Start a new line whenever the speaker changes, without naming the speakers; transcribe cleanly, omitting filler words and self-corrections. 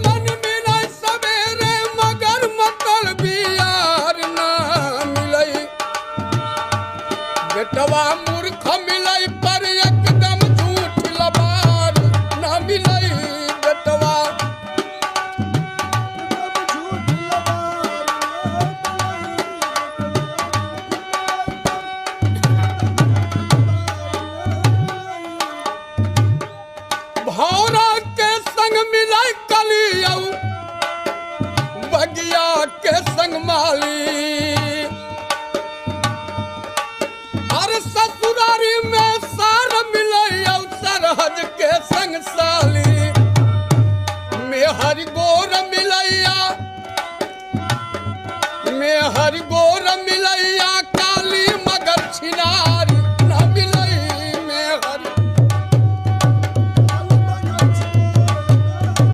मन मिला सवेरे मगर मतलब यार ना मिलई बेटवा मूर्ख मिलई पर एकदम झूठ लबार ना मिलई बेटवा भौरा के संग मिलाई कलियऊ बगिया के संग माली और ससुरारी में सार मिलई सरहद के संग साली मेहर गो